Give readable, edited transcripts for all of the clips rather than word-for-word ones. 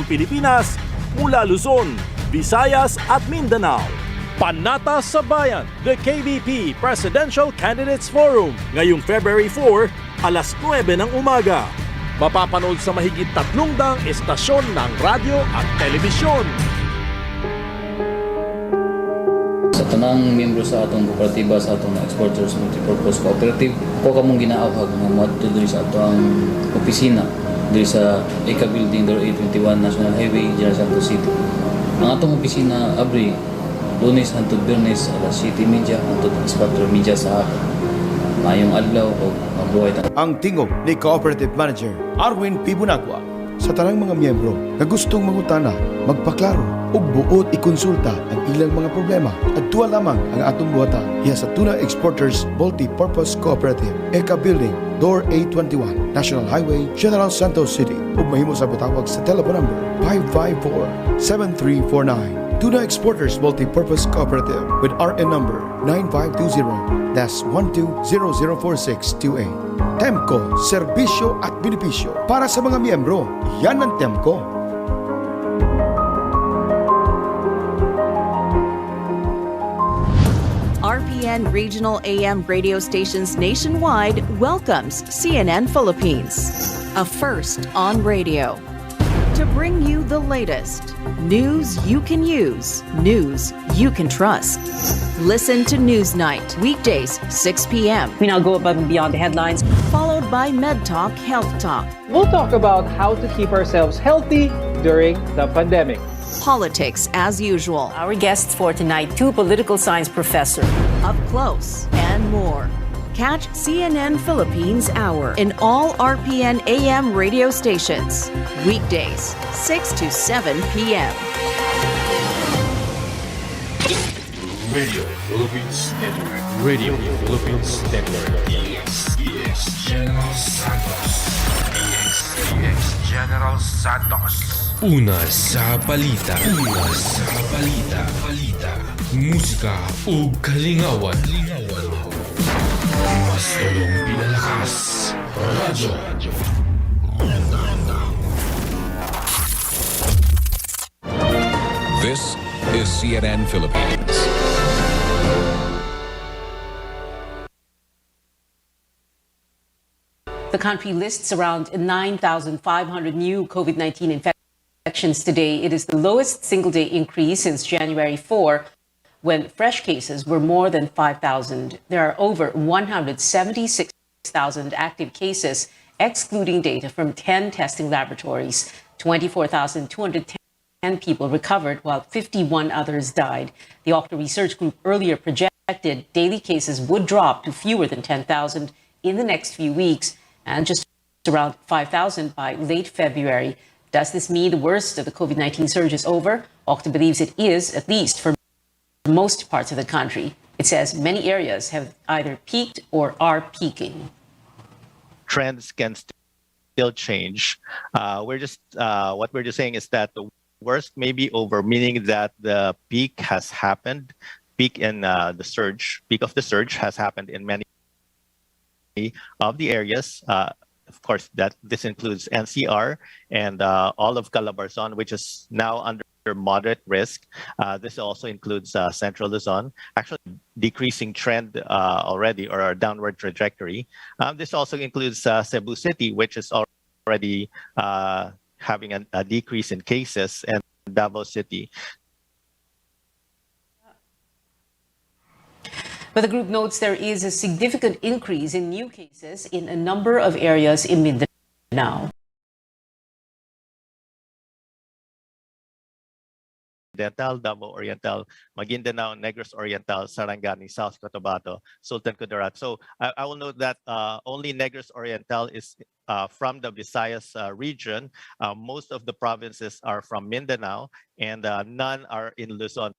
Pilipinas mula Luzon, Visayas at Mindanao. Panata sa Bayan, the KBP Presidential Candidates Forum, ngayong February 4, alas 9 ng umaga. Mapapanood sa mahigit 300 estasyon ng radyo at telebisyon. Sa tanang miyembro sa atong kooperatiba sa atong Exporters Multipurpose Cooperative, ako kamong ginaawhag nga moadto diri sa atong opisina diri sa ECA Building Door 821 National Highway, General Santos City. Ang atong opisina abri Lunes hangtod Biyernes alas 7:30 hangtod alas 4:30 sa hapon. Mayong adlaw o mabuhay ta. Ang tingog ni Cooperative Manager Arwin P. Bunagua sa tanang mga miyembro na gustong mangutana, magpaklaro ug buot ikonsulta ang ilang mga problema. Adtua lamang ang atong buhata iya sa Tuna Exporters Multipurpose Cooperative, ECA Building, Door 821, National Highway, General Santos City. Ug mahimo sa bitawag sa telephone number 554-7349. Tuna Exporters Multipurpose Cooperative with RN number 9520-12004628. Temco, serbisyo at benepisyo para sa mga miyembro. Yan ang Temco. RPN Regional AM radio stations nationwide welcomes CNN Philippines, a first on radio. To bring you the latest news you can use, news you can trust. Listen to Newsnight, weekdays 6 p.m. We now go above and beyond the headlines. Followed by Med Talk, Health Talk. We'll talk about how to keep ourselves healthy during the pandemic. Politics as usual. Our guests for tonight, two political science professors. Up close and more. Catch CNN Philippines Hour in all RPN AM radio stations. Weekdays, 6 to 7 p.m. Radio Philippines Network. Radio Philippines Network. DX General Santos. DX General Santos. Una sa balita. Una sa balita. Musika o kalingawan. Mas tulong pinalakas. Radyo. This is CNN Philippines. The country lists around 9,500 new COVID-19 infections today. It is the lowest single-day increase since January 4, when fresh cases were more than 5,000. There are over 176,000 active cases, excluding data from 10 testing laboratories. 24,210 people recovered, while 51 others died. The Okta Research Group earlier projected daily cases would drop to fewer than 10,000 in the next few weeks and just around 5,000 by late February. Does this mean the worst of the COVID-19 surge is over? Okta believes it is, at least for most parts of the country. It says many areas have either peaked or are peaking. Trends can still change. What we're just saying is that the worst may be over, meaning that the peak has happened. Peak of the surge has happened in many of the areas. Of course, that this includes NCR and all of Calabarzon, which is now under moderate risk. This also includes Central Luzon, actually decreasing trend already, or a downward trajectory. This also includes Cebu City, which is already having a decrease in cases, and Davao City. But the group notes there is a significant increase in new cases in a number of areas in Mindanao. Occidental, Davao Oriental, Maguindanao, Negros Oriental, Sarangani, South Cotabato, Sultan Kudarat. So I will note that only Negros Oriental is from the Visayas region. Most of the provinces are from Mindanao, and none are in Luzon.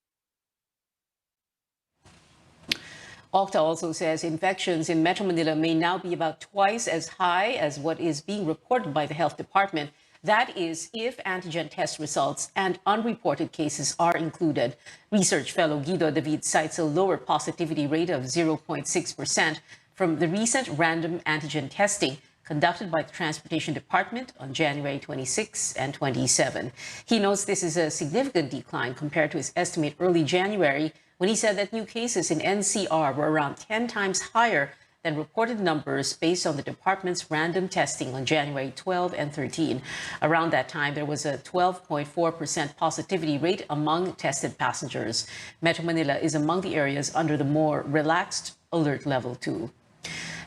Okta also says infections in Metro Manila may now be about twice as high as what is being reported by the health department. That is, if antigen test results and unreported cases are included. Research fellow Guido David cites a lower positivity rate of 0.6% from the recent random antigen testing conducted by the Transportation Department on January 26 and 27. He notes this is a significant decline compared to his estimate early January, when he said that new cases in NCR were around 10 times higher than reported numbers based on the department's random testing on January 12 and 13. Around that time, there was a 12.4% positivity rate among tested passengers. Metro Manila is among the areas under the more relaxed alert level 2.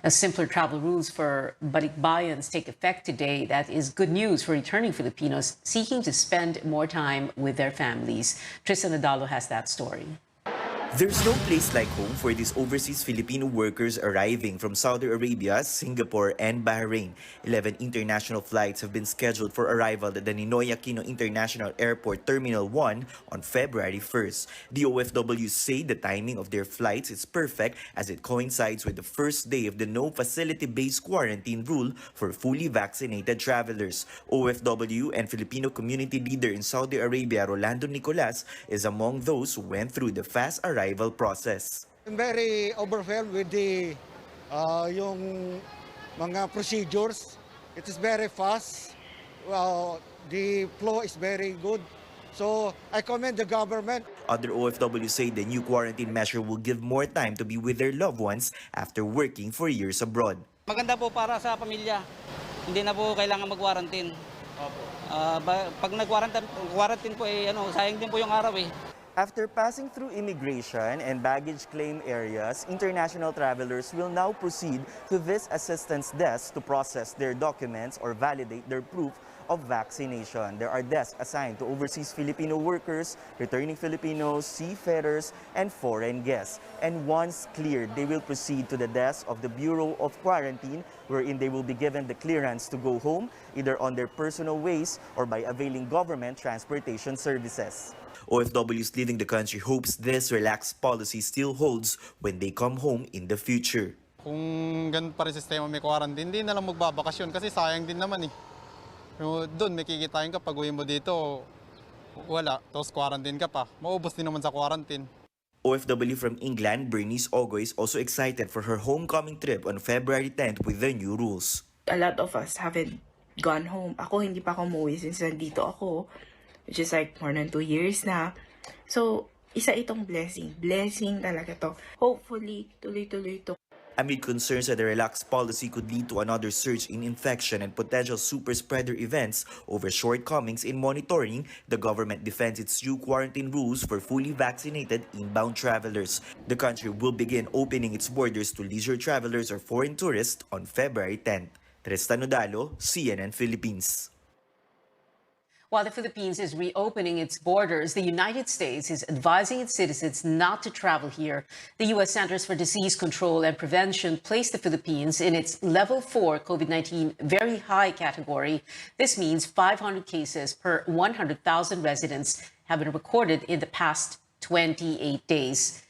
Simpler travel rules for Balikbayans take effect today. That is good news for returning Filipinos seeking to spend more time with their families. Tristan Nadalo has that story. There's no place like home for these overseas Filipino workers arriving from Saudi Arabia, Singapore, and Bahrain. 11 international flights have been scheduled for arrival at the Ninoy Aquino International Airport Terminal 1 on February 1st. The OFWs say the timing of their flights is perfect as it coincides with the first day of the no facility-based quarantine rule for fully vaccinated travelers. OFW and Filipino community leader in Saudi Arabia, Rolando Nicolas, is among those who went through the fast arrival process. I'm very overwhelmed with the yung mga procedures. It is very fast. The flow is very good. So I commend the government. Other OFWs say the new quarantine measure will give more time to be with their loved ones after working for years abroad. Maganda po para sa pamilya. Hindi na po kailangan mag-quarantine. Pag nag-quarantine po sayang din po yung araw eh. After passing through immigration and baggage claim areas, international travelers will now proceed to this assistance desk to process their documents or validate their proof of vaccination. There are desks assigned to overseas Filipino workers, returning Filipinos, seafarers, and foreign guests. And once cleared, they will proceed to the desk of the Bureau of Quarantine, wherein they will be given the clearance to go home, either on their personal ways or by availing government transportation services. OFWs leaving the country hopes this relaxed policy still holds when they come home in the future. Kung ganun pa rin sistema may quarantine, hindi na lang magbabakasyon kasi sayang din naman eh. Doon may kikitain ka, pag uwi mo dito, wala. Tapos quarantine ka pa. Maubos din naman sa quarantine. OFW from England, Bernice Ogoy, is also excited for her homecoming trip on February 10th with the new rules. A lot of us haven't gone home. Ako hindi pa ako umuwi since nandito ako, which is like more than 2 years na. So, isa itong blessing. Blessing talaga to. Hopefully, tuloy-tuloy to. Amid concerns that the relaxed policy could lead to another surge in infection and potential super spreader events over shortcomings in monitoring, the government defends its new quarantine rules for fully vaccinated inbound travelers. The country will begin opening its borders to leisure travelers or foreign tourists on February 10th. Tristan Nadalo, CNN Philippines. While the Philippines is reopening its borders, the United States is advising its citizens not to travel here. The U.S. Centers for Disease Control and Prevention placed the Philippines in its level 4 COVID-19 very high category. This means 500 cases per 100,000 residents have been recorded in the past 28 days.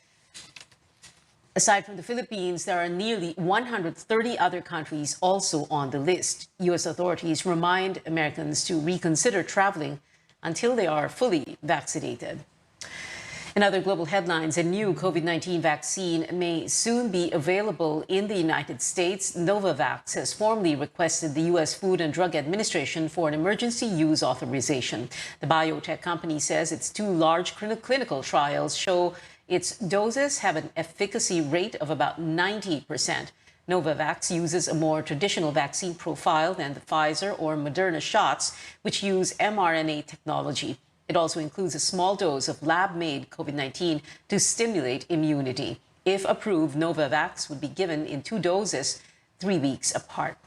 Aside from the Philippines, there are nearly 130 other countries also on the list. U.S. authorities remind Americans to reconsider traveling until they are fully vaccinated. In other global headlines, a new COVID-19 vaccine may soon be available in the United States. Novavax has formally requested the U.S. Food and Drug Administration for an emergency use authorization. The biotech company says its 2 large clinical trials show its doses have an efficacy rate of about 90%. Novavax uses a more traditional vaccine profile than the Pfizer or Moderna shots, which use mRNA technology. It also includes a small dose of lab-made COVID-19 to stimulate immunity. If approved, Novavax would be given in 2 doses, 3 weeks apart.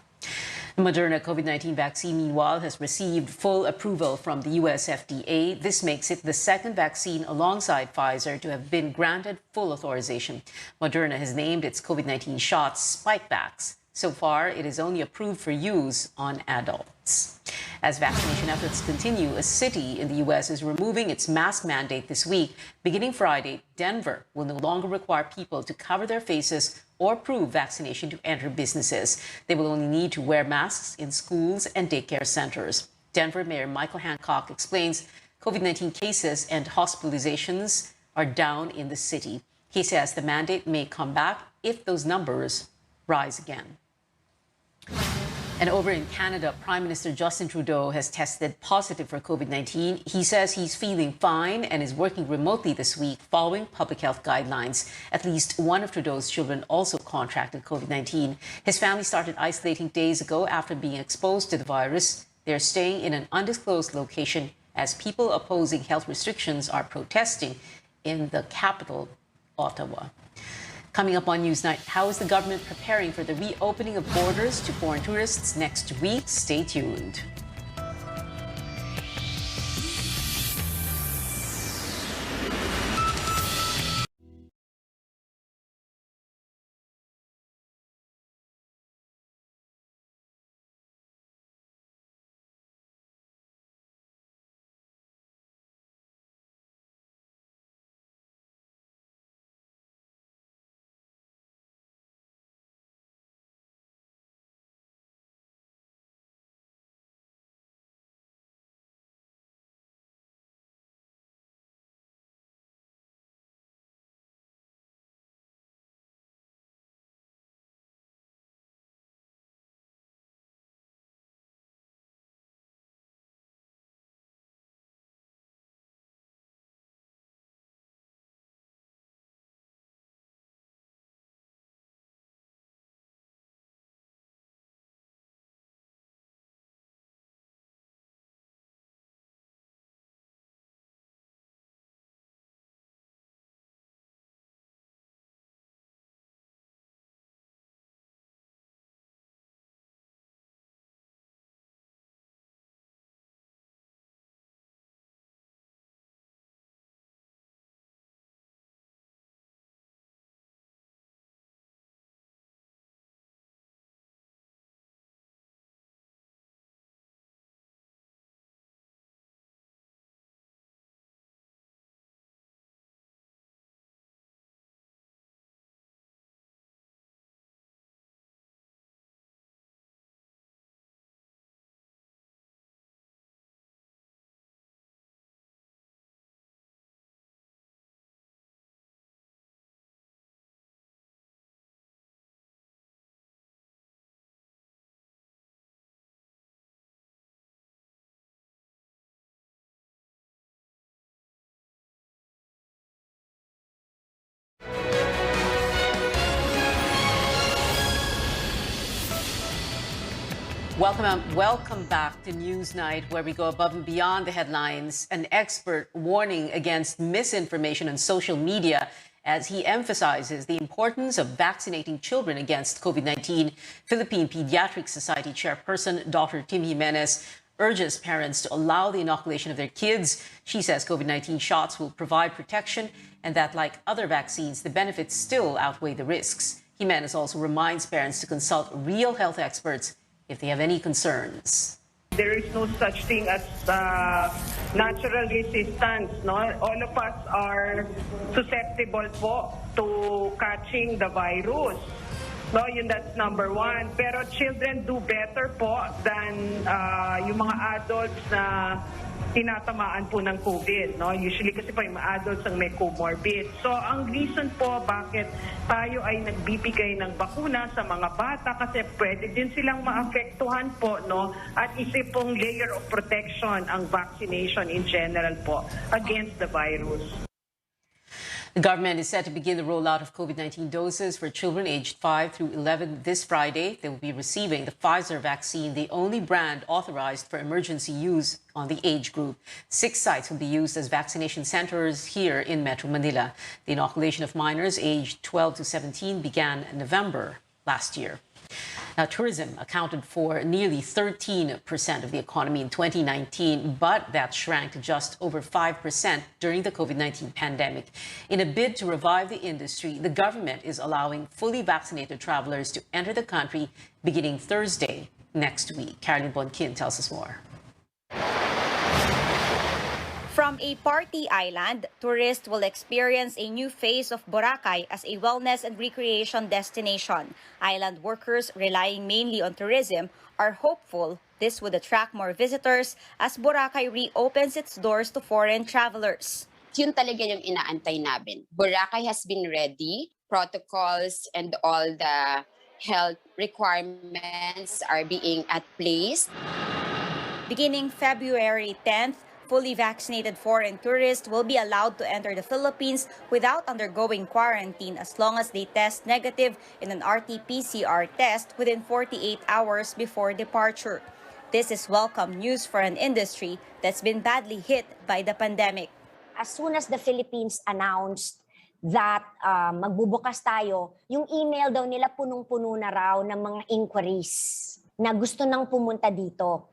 The Moderna COVID-19 vaccine, meanwhile, has received full approval from the U.S. FDA. This makes it the second vaccine alongside Pfizer to have been granted full authorization. Moderna has named its COVID-19 shots Spikevax. So far, it is only approved for use on adults. As vaccination efforts continue, a city in the U.S. is removing its mask mandate this week. Beginning Friday, Denver will no longer require people to cover their faces or prove vaccination to enter businesses. They will only need to wear masks in schools and daycare centers. Denver Mayor Michael Hancock explains COVID-19 cases and hospitalizations are down in the city. He says the mandate may come back if those numbers rise again. And over in Canada, Prime Minister Justin Trudeau has tested positive for COVID-19. He says he's feeling fine and is working remotely this week following public health guidelines. At least one of Trudeau's children also contracted COVID-19. His family started isolating days ago after being exposed to the virus. They're staying in an undisclosed location as people opposing health restrictions are protesting in the capital, Ottawa. Coming up on Newsnight, how is the government preparing for the reopening of borders to foreign tourists next week? Stay tuned. Welcome back to Newsnight, where we go above and beyond the headlines. An expert warning against misinformation on social media as he emphasizes the importance of vaccinating children against COVID-19. Philippine Pediatric Society Chairperson Dr. Tim Jimenez urges parents to allow the inoculation of their kids. She says COVID-19 shots will provide protection and that, like other vaccines, the benefits still outweigh the risks. Jimenez also reminds parents to consult real health experts if they have any concerns. There is no such thing as natural resistance. No? All of us are susceptible po to catching the virus. No, that's number one. Pero children do better po than yung mga adults na tinatamaan po ng COVID. No? Usually kasi po yung mga adults ang may comorbid. So ang reason po bakit tayo ay nagbibigay ng bakuna sa mga bata kasi pwede din silang maapektuhan po, no? At isa pong layer of protection ang vaccination in general po against the virus. The government is set to begin the rollout of COVID-19 doses for children aged 5 through 11 this Friday. They will be receiving the Pfizer vaccine, the only brand authorized for emergency use on the age group. 6 sites will be used as vaccination centers here in Metro Manila. The inoculation of minors aged 12 to 17 began in November last year. Now, tourism accounted for nearly 13% of the economy in 2019, but that shrank to just over 5% during the COVID-19 pandemic. In a bid to revive the industry, the government is allowing fully vaccinated travelers to enter the country beginning Thursday next week. Caroline Bonkin tells us more. From a party island, tourists will experience a new phase of Boracay as a wellness and recreation destination. Island workers relying mainly on tourism are hopeful this would attract more visitors as Boracay reopens its doors to foreign travelers. Yun talaga yung inaantay namin. Boracay has been ready, protocols and all the health requirements are being at place. Beginning February 10th, fully vaccinated foreign tourists will be allowed to enter the Philippines without undergoing quarantine as long as they test negative in an RT-PCR test within 48 hours before departure. This is welcome news for an industry that's been badly hit by the pandemic. As soon as the Philippines announced that magbubukas tayo, yung email daw nila punong-puno na raw ng mga inquiries na gusto nang pumunta dito.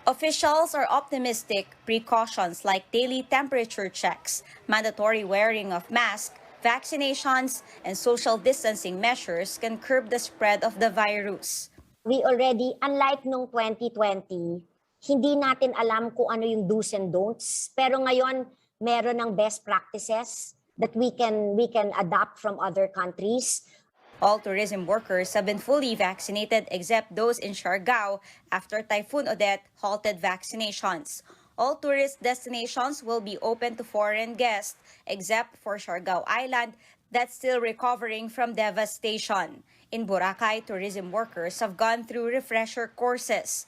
Officials are optimistic precautions like daily temperature checks, mandatory wearing of masks, vaccinations, and social distancing measures can curb the spread of the virus. We already, unlike nung 2020, hindi natin alam kung ano yung do's and don'ts. Pero ngayon, meron ng best practices that we can adapt from other countries. All tourism workers have been fully vaccinated except those in Siargao after Typhoon Odette halted vaccinations. All tourist destinations will be open to foreign guests except for Siargao Island that's still recovering from devastation. In Boracay, tourism workers have gone through refresher courses.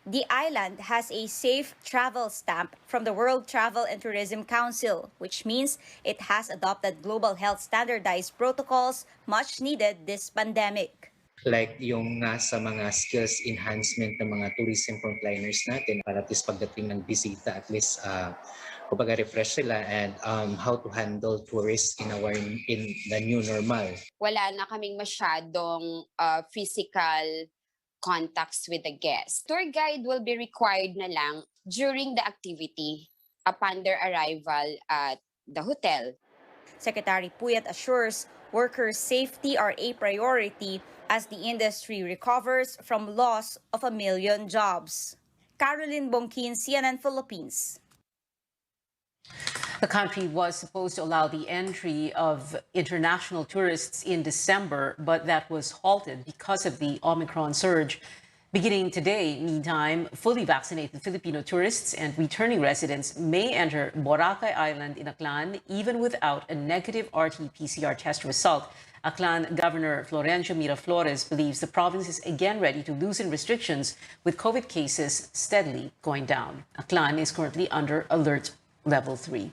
The island has a safe travel stamp from the World Travel and Tourism Council, which means it has adopted global health standardized protocols much needed this pandemic. Like yung sa mga skills enhancement ng mga tourism frontliners natin para at least pagdating ng bisita, at least kumbaga refresh sila and how to handle tourists in the new normal. Wala na kaming masyadong physical contacts with the guests. Tour guide will be required na lang during the activity upon their arrival at the hotel. Secretary Puyat assures workers' safety are a priority as the industry recovers from loss of 1 million jobs. Caroline Bongkin, CNN Philippines. The country was supposed to allow the entry of international tourists in December, but that was halted because of the Omicron surge. Beginning today, meantime, fully vaccinated Filipino tourists and returning residents may enter Boracay Island in Aklan even without a negative RT-PCR test result. Aklan Governor Florencio Miraflores believes the province is again ready to loosen restrictions with COVID cases steadily going down. Aklan is currently under alert level 3.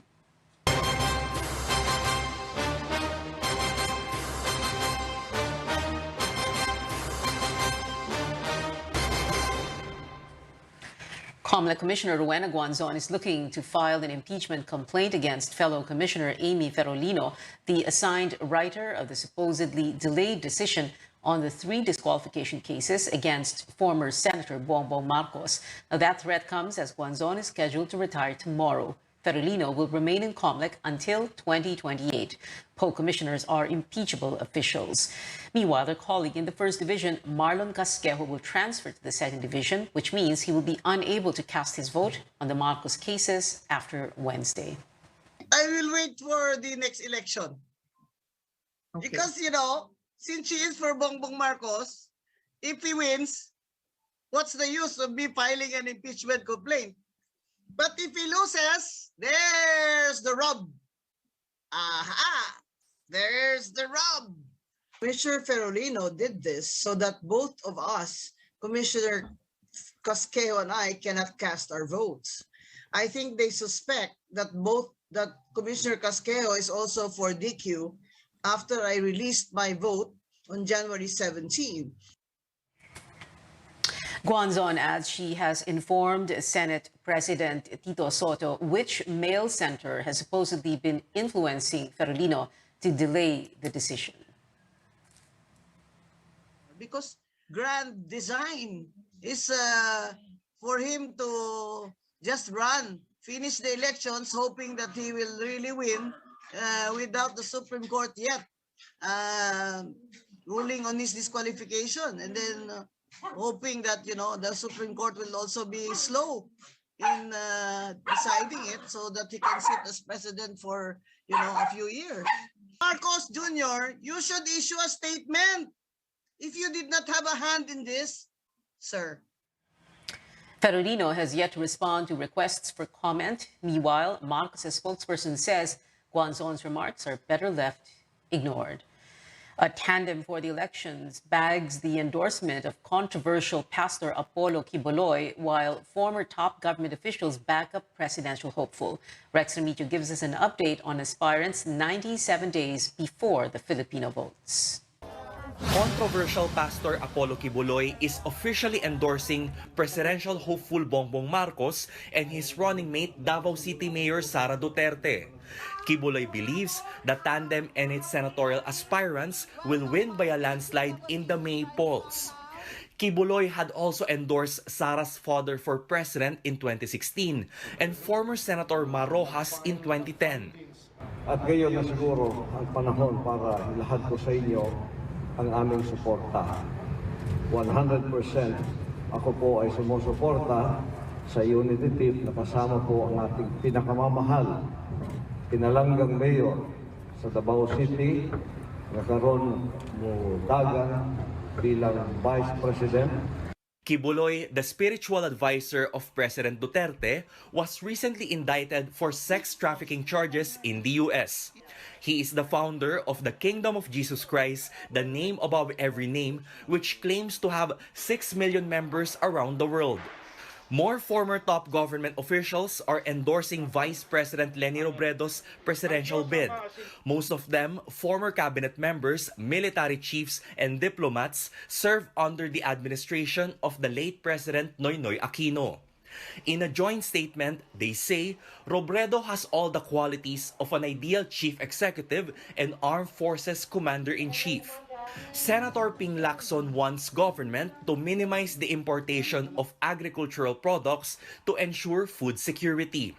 COMELEC Commissioner Rowena Guanzon is looking to file an impeachment complaint against fellow Commissioner Amy Ferolino, the assigned writer of the supposedly delayed decision on the 3 disqualification cases against former Senator Bongbong Marcos. Now, that threat comes as Guanzon is scheduled to retire tomorrow. Ferolino will remain in COMELEC until 2028. Co-commissioners are impeachable officials. Meanwhile, their colleague in the 1st Division, Marlon Casquejo, will transfer to the 2nd Division, which means he will be unable to cast his vote on the Marcos cases after Wednesday. I will wait for the next election. Okay. Because, since she is for Bongbong Marcos, if he wins, what's the use of me filing an impeachment complaint? But if he loses, there's the rub. Aha! There's the rub. Commissioner Ferolino did this so that both of us, Commissioner Casquejo and I, cannot cast our votes. I think they suspect that Commissioner Casquejo is also for DQ after I released my vote on January 17. Guanzon adds she has informed Senate President Tito Soto which mail center has supposedly been influencing Ferolino to delay the decision. Because grand design is for him to just finish the elections, hoping that he will really win without the Supreme Court yet ruling on his disqualification, and then hoping that the Supreme Court will also be slow in deciding it so that he can sit as president for a few years. Marcos Jr., you should issue a statement if you did not have a hand in this, sir. Ferolino has yet to respond to requests for comment. Meanwhile, Marcos' spokesperson says Guanzon's remarks are better left ignored. A tandem for the elections bags the endorsement of controversial Pastor Apollo Quiboloy, while former top government officials back up presidential hopeful. Rex Remigio gives us an update on aspirants 97 days before the Filipino votes. Controversial Pastor Apollo Quiboloy is officially endorsing presidential hopeful Bongbong Marcos and his running mate Davao City Mayor Sara Duterte. Quiboloy believes the tandem and its senatorial aspirants will win by a landslide in the May polls. Quiboloy had also endorsed Sara's father for president in 2016 and former Senator Mar Rojas in 2010. At ngayon na siguro ang panahon para ilahad ko sa inyo ang aming suporta. 100% ako po ay sumusuporta sa unity team na kasama po ang ating pinakamamahal, pinalanggang mayor sa Davao City, nakaroon mo dagan bilang Vice President. Quiboloy, the spiritual advisor of President Duterte, was recently indicted for sex trafficking charges in the U.S. He is the founder of the Kingdom of Jesus Christ, the name above every name, which claims to have 6 million members around the world. More former top government officials are endorsing Vice President Leni Robredo's presidential bid. Most of them, former cabinet members, military chiefs, and diplomats, serve under the administration of the late President Noynoy Aquino. In a joint statement, they say Robredo has all the qualities of an ideal chief executive and armed forces commander-in-chief. Senator Ping Lacson wants government to minimize the importation of agricultural products to ensure food security.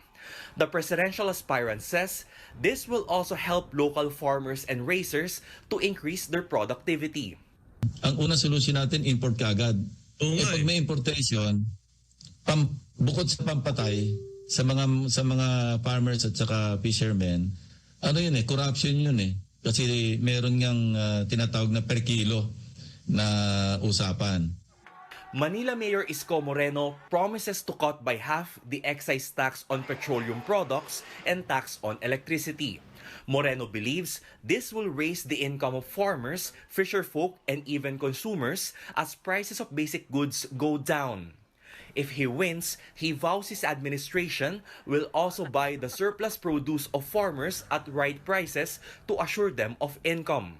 The presidential aspirant says this will also help local farmers and raisers to increase their productivity. Ang unang solusyon natin, import kagad. Pag may importation, bukod sa pampatay sa mga farmers at saka fishermen, ano yun corruption yun Kasi meron ngang tinatawag na per kilo na usapan. Manila Mayor Isko Moreno promises to cut by half the excise tax on petroleum products and tax on electricity. Moreno believes this will raise the income of farmers, fisherfolk, and even consumers as prices of basic goods go down. If he wins, he vows his administration will also buy the surplus produce of farmers at right prices to assure them of income.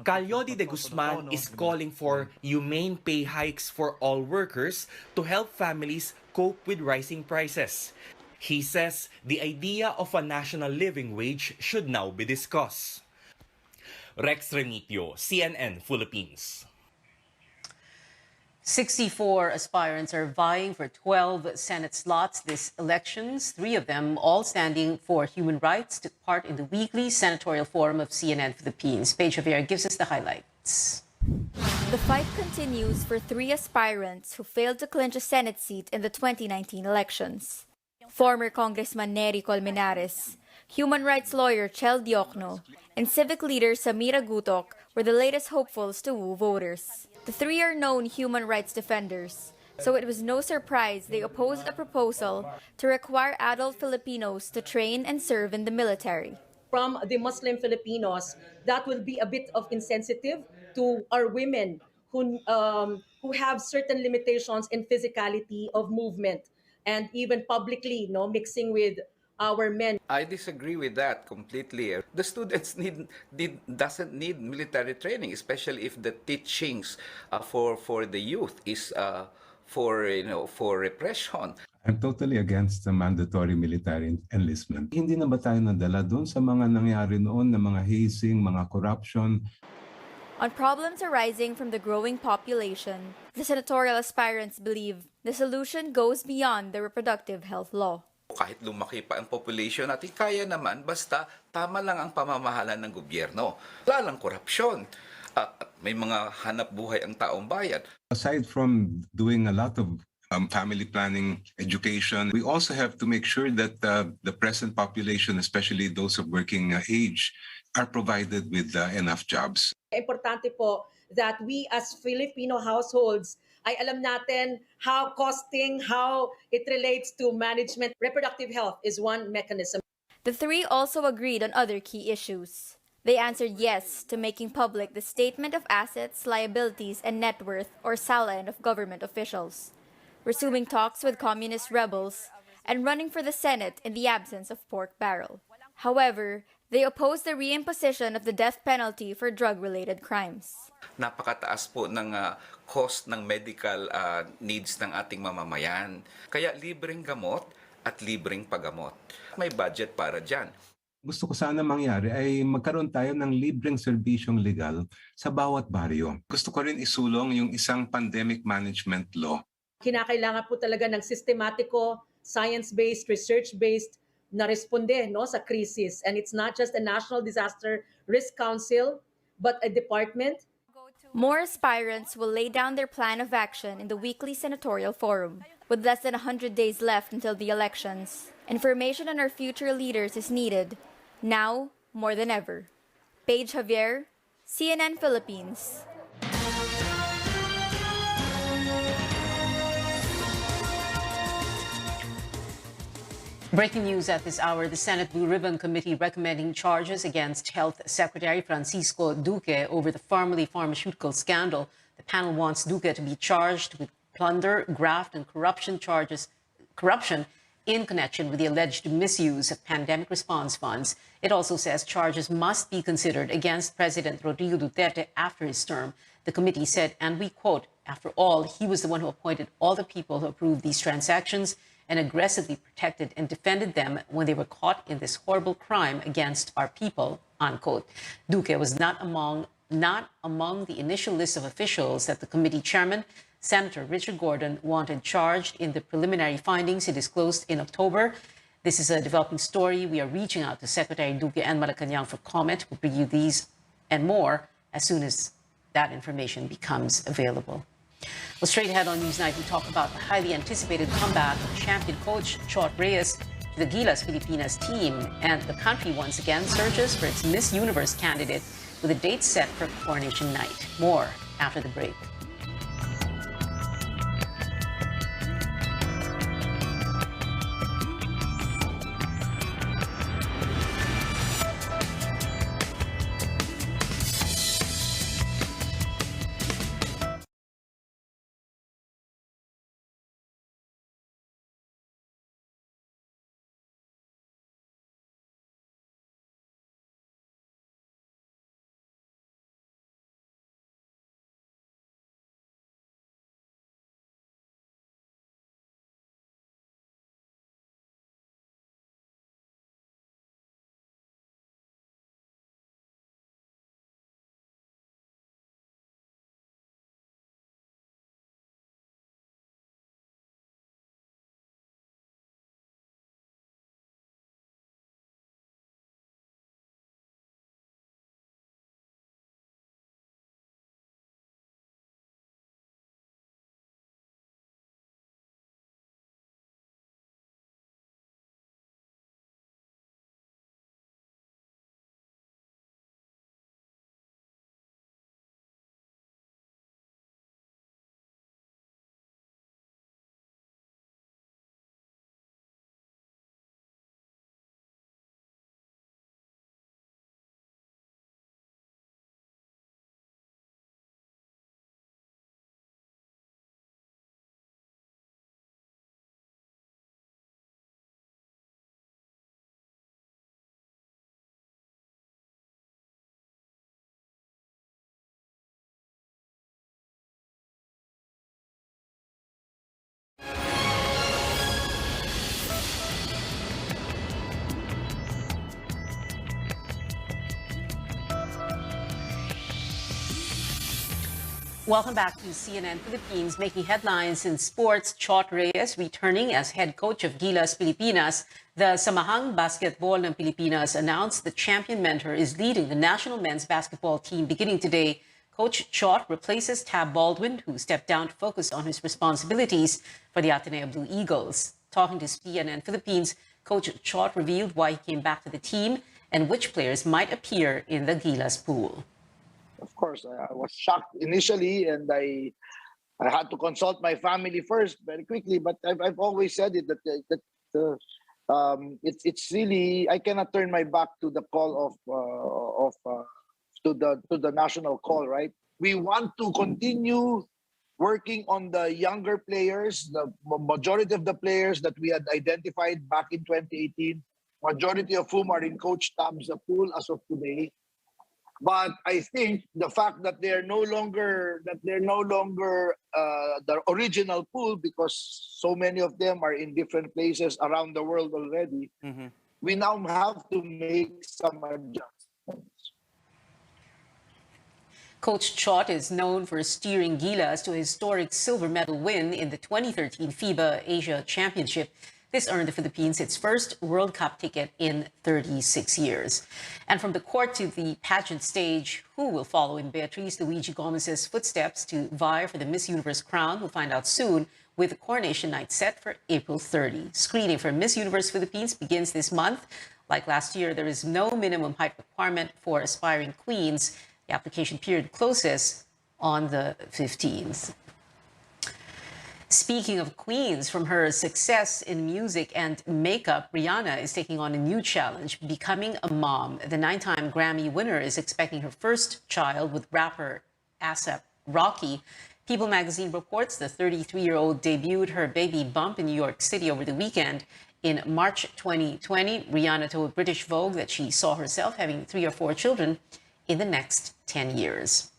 Calyodi de Guzman is calling for humane pay hikes for all workers to help families cope with rising prices. He says the idea of a national living wage should now be discussed. Rex Remigio, CNN Philippines. 64 aspirants are vying for 12 Senate slots this elections, 3 of them all standing for human rights, took part in the weekly senatorial forum of CNN Philippines. Paige Javier gives us the highlights. The fight continues for 3 aspirants who failed to clinch a Senate seat in the 2019 elections. Former Congressman Nery Colmenares, human rights lawyer Chel Diokno, and civic leader Samira Gutok were the latest hopefuls to woo voters. The 3 are known human rights defenders, so it was no surprise they opposed a proposal to require adult Filipinos to train and serve in the military. From the Muslim Filipinos, that will be a bit of insensitive to our women who have certain limitations in physicality of movement and even publicly mixing with our men. I disagree with that completely. The students doesn't need military training, especially if the teachings for the youth is for repression. I'm totally against the mandatory military enlistment. Hindi na ba tayo nadala doon sa mga nangyari noon na mga hazing, mga corruption? On problems arising from the growing population, the senatorial aspirants believe the solution goes beyond the reproductive health law. Kahit lumaki pa ang population natin, kaya naman basta tama lang ang pamamahala ng gobyerno. Wala lang korupsyon. May mga hanap buhay ang taong bayan. Aside from doing a lot of family planning, education, we also have to make sure that the present population, especially those of working age, are provided with enough jobs. Importante po that we as Filipino households ay alam natin how it relates to management. Reproductive health is one mechanism. The 3 also agreed on other key issues. They answered yes to making public the Statement of Assets, Liabilities, and Net Worth, or SALN, of government officials, resuming talks with communist rebels, and running for the Senate in the absence of pork barrel. However, they opposed the reimposition of the death penalty for drug-related crimes. Napakataas po ng cost ng medical needs ng ating mamamayan. Kaya libreng gamot at libreng paggamot. May budget para dyan. Gusto ko sana mangyari ay magkaroon tayo ng libreng serbisyong legal sa bawat baryo. Gusto ko rin isulong yung isang pandemic management law. Kinakailangan po talaga ng sistematiko, science-based, research-based na responde sa crisis. And it's not just a National Disaster Risk Council, but a department. More aspirants will lay down their plan of action in the weekly senatorial forum. With less than 100 days left until the elections, information on our future leaders is needed, now more than ever. Paige Javier, CNN Philippines. Breaking news at this hour, the Senate Blue Ribbon Committee recommending charges against Health Secretary Francisco Duque over the Pharmally pharmaceutical scandal. The panel wants Duque to be charged with plunder, graft, and corruption in connection with the alleged misuse of pandemic response funds. It also says charges must be considered against President Rodrigo Duterte after his term. The committee said, and we quote, "After all, he was the one who appointed all the people who approved these transactions and aggressively protected and defended them when they were caught in this horrible crime against our people," unquote. Duque was not among the initial list of officials that the committee chairman, Senator Richard Gordon, wanted charged in the preliminary findings he disclosed in October. This is a developing story. We are reaching out to Secretary Duque and Malacanang for comment. We'll bring you these and more as soon as that information becomes available. Well, straight ahead on Newsnight, we talk about the highly anticipated comeback of champion coach Chot Reyes to the Gilas Pilipinas team, and the country once again searches for its Miss Universe candidate with a date set for Coronation Night. More after the break. Welcome back to CNN Philippines. Making headlines in sports, Chot Reyes returning as head coach of Gilas Pilipinas. The Samahang Basketball ng Pilipinas announced the champion mentor is leading the national men's basketball team beginning today. Coach Chot replaces Tab Baldwin, who stepped down to focus on his responsibilities for the Ateneo Blue Eagles. Talking to CNN Philippines, Coach Chot revealed why he came back to the team and which players might appear in the Gilas pool. Of course, I was shocked initially, and I had to consult my family first very quickly. But I've always said it that it's really, I cannot turn my back to the call to the national call, right? We want to continue working on the younger players. The majority of the players that we had identified back in 2018, majority of whom are in Coach Tab's pool as of today. But I think the fact that they're no longer the original pool, because so many of them are in different places around the world already, we now have to make some adjustments. Coach Chot is known for steering Gilas to a historic silver medal win in the 2013 FIBA Asia Championship. This earned the Philippines its first World Cup ticket in 36 years. And from the court to the pageant stage, who will follow in Beatriz Luigi Gomez's footsteps to vie for the Miss Universe crown? We'll find out soon, with the coronation night set for April 30. Screening for Miss Universe Philippines begins this month. Like last year, there is no minimum height requirement for aspiring queens. The application period closes on the 15th. Speaking of queens, from her success in music and makeup, Rihanna is taking on a new challenge, becoming a mom. The 9-time Grammy winner is expecting her first child with rapper A$AP Rocky. People magazine reports the 33-year-old debuted her baby bump in New York City over the weekend. In March 2020, Rihanna told British Vogue that she saw herself having 3 or 4 children in the next 10 years.